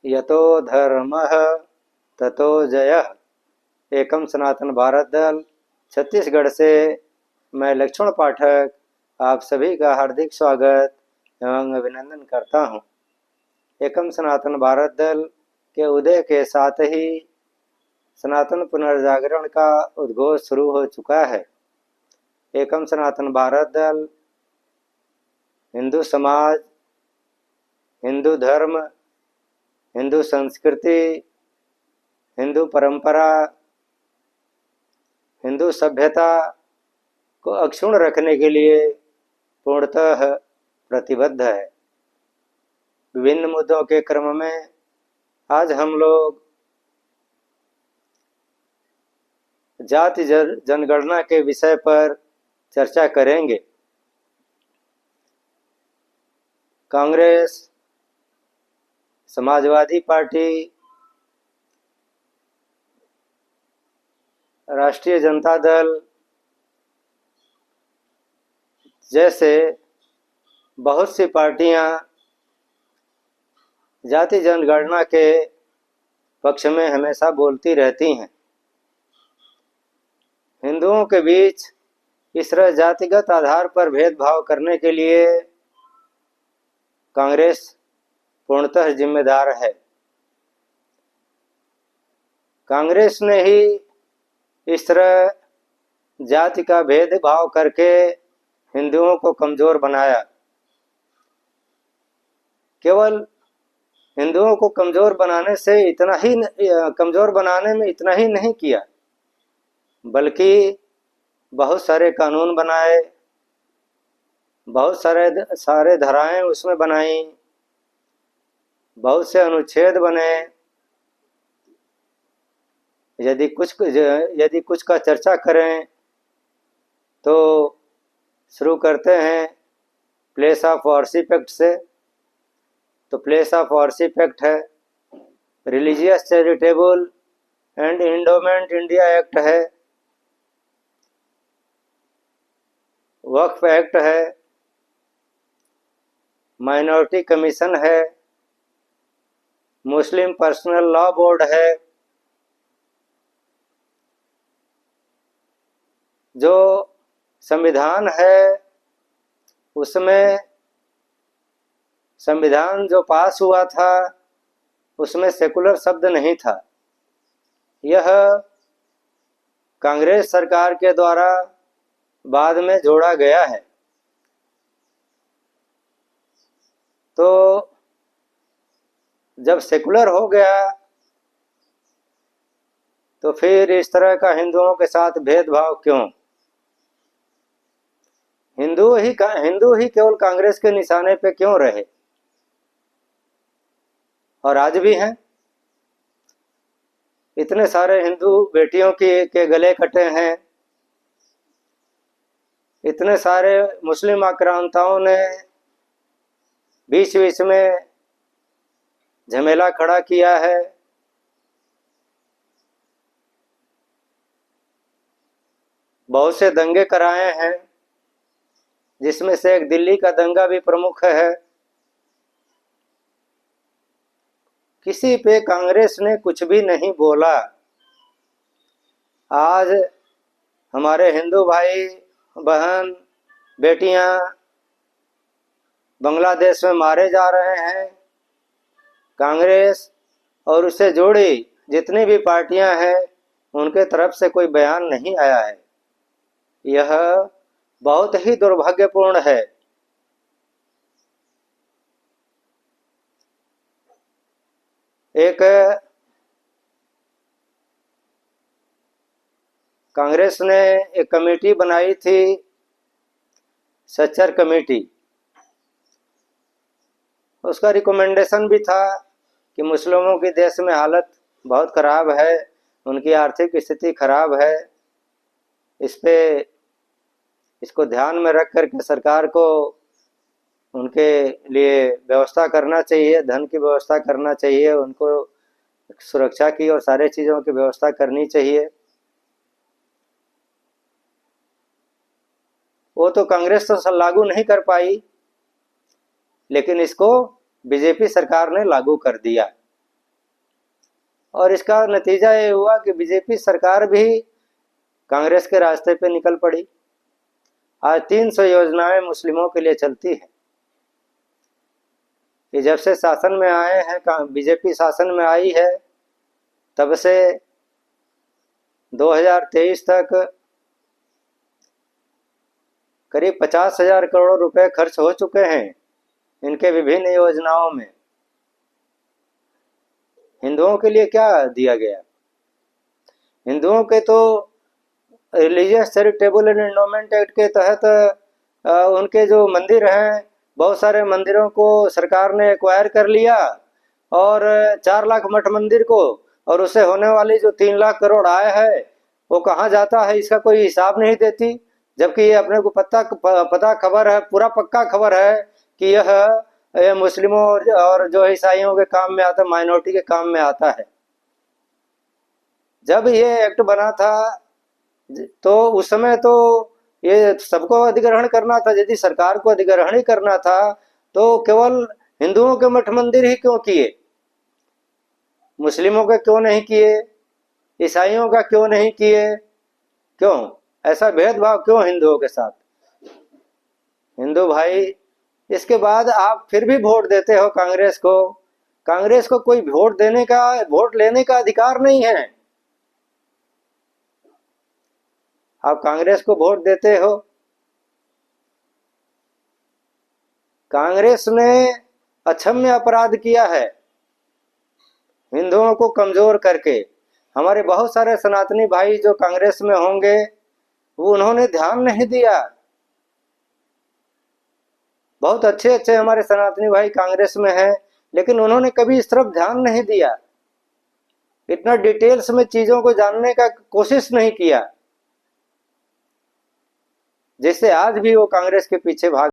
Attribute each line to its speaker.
Speaker 1: यतो धर्मः ततो जयः। एकम सनातन भारत दल छत्तीसगढ़ से मैं लक्ष्मण पाठक आप सभी का हार्दिक स्वागत एवं अभिनंदन करता हूं। एकम सनातन भारत दल के उदय के साथ ही सनातन पुनर्जागरण का उद्घोष शुरू हो चुका है। एकम सनातन भारत दल हिंदू समाज, हिंदू धर्म, हिंदू संस्कृति, हिंदू परंपरा, हिंदू सभ्यता को अक्षुण्ण रखने के लिए पूर्णतः प्रतिबद्ध है। विभिन्न मुद्दों के क्रम में आज हम लोग जाति जनगणना के विषय पर चर्चा करेंगे। कांग्रेस, समाजवादी पार्टी, राष्ट्रीय जनता दल जैसे बहुत सी पार्टियां जाति जनगणना के पक्ष में हमेशा बोलती रहती हैं। हिंदुओं के बीच इस तरह जातिगत आधार पर भेदभाव करने के लिए कांग्रेस पूर्णतः जिम्मेदार है। कांग्रेस ने ही इस तरह जाति का भेदभाव करके हिंदुओं को कमजोर बनाया। केवल हिंदुओं को कमजोर बनाने में इतना ही नहीं किया, बल्कि बहुत सारे कानून बनाए, बहुत सारे धाराएं उसमें बनाई, बहुत से अनुच्छेद बने। यदि कुछ का चर्चा करें तो शुरू करते हैं प्लेस ऑफ वर्शिप एक्ट से। तो प्लेस ऑफ वर्शिप एक्ट है, religious charitable and endowment India act है, वक्फ एक्ट है, माइनॉरिटी कमीशन है, मुस्लिम पर्सनल लॉ बोर्ड है। जो संविधान है उसमें संविधान जो पास हुआ था उसमें सेकुलर शब्द नहीं था। यह कांग्रेस सरकार के द्वारा बाद में जोड़ा गया है। तो जब सेकुलर हो गया तो फिर इस तरह का हिंदुओं के साथ भेदभाव क्यों? हिंदू ही केवल कांग्रेस के निशाने पे क्यों रहे और आज भी हैं। इतने सारे हिंदू बेटियों के गले कटे हैं। इतने सारे मुस्लिम आक्रांताओं ने बीच बीच में झमेला खड़ा किया है। बहुत से दंगे कराए हैं, जिसमें से एक दिल्ली का दंगा भी प्रमुख है। किसी पे कांग्रेस ने कुछ भी नहीं बोला। आज हमारे हिंदू भाई बहन बेटियां बांग्लादेश में मारे जा रहे हैं। कांग्रेस और उससे जुड़ी जितनी भी पार्टियां हैं उनके तरफ से कोई बयान नहीं आया है। यह बहुत ही दुर्भाग्यपूर्ण है। एक कांग्रेस ने एक कमेटी बनाई थी, सच्चर कमेटी। उसका रिकमेंडेशन भी था कि मुस्लिमों की देश में हालत बहुत खराब है, उनकी आर्थिक स्थिति खराब है। इसको ध्यान में रख करके सरकार को उनके लिए व्यवस्था करना चाहिए, धन की व्यवस्था करना चाहिए, उनको सुरक्षा की और सारे चीज़ों की व्यवस्था करनी चाहिए। वो तो कांग्रेस तो लागू नहीं कर पाई, लेकिन इसको बीजेपी सरकार ने लागू कर दिया। और इसका नतीजा ये हुआ कि बीजेपी सरकार भी कांग्रेस के रास्ते पे निकल पड़ी। आज 300 योजनाएं मुस्लिमों के लिए चलती हैं। ये जब से शासन में आए हैं, बीजेपी शासन में आई है, तब से 2023 तक करीब 50,000 करोड़ रुपए खर्च हो चुके हैं इनके विभिन्न योजनाओं में। हिंदुओं के लिए क्या दिया गया? हिंदुओं के तो religious charitable and endowment act के तहत उनके जो मंदिर हैं, बहुत सारे मंदिरों को सरकार ने एक्वायर कर लिया और 4 लाख मठ मंदिर को, और उससे होने वाली जो 3 लाख करोड़ आय है वो कहाँ जाता है इसका कोई हिसाब नहीं देती। जबकि ये अपने को पता खबर है, पूरा पक्का खबर है कि यह मुस्लिमों और जो ईसाइयों के काम में आता है, माइनॉरिटी के काम में आता है। जब ये एक्ट बना था तो उस समय तो ये सबको अधिग्रहण करना था। यदि सरकार को अधिग्रहण ही करना था तो केवल हिंदुओं के मठ मंदिर ही क्यों किए, मुस्लिमों के क्यों नहीं किए, ईसाइयों का क्यों नहीं किए? क्यों ऐसा भेदभाव क्यों हिंदुओं के साथ? हिंदू भाई, इसके बाद आप फिर भी वोट देते हो कांग्रेस को। कांग्रेस को कोई वोट लेने का अधिकार नहीं है। आप कांग्रेस को वोट देते हो। कांग्रेस ने अक्षम्य अपराध किया है हिंदुओं को कमजोर करके। हमारे बहुत सारे सनातनी भाई जो कांग्रेस में होंगे वो उन्होंने ध्यान नहीं दिया। बहुत अच्छे अच्छे हमारे सनातनी भाई कांग्रेस में हैं, लेकिन उन्होंने कभी इस तरफ ध्यान नहीं दिया, इतना डिटेल्स में चीजों को जानने का कोशिश नहीं किया, जिससे आज भी वो कांग्रेस के पीछे भाग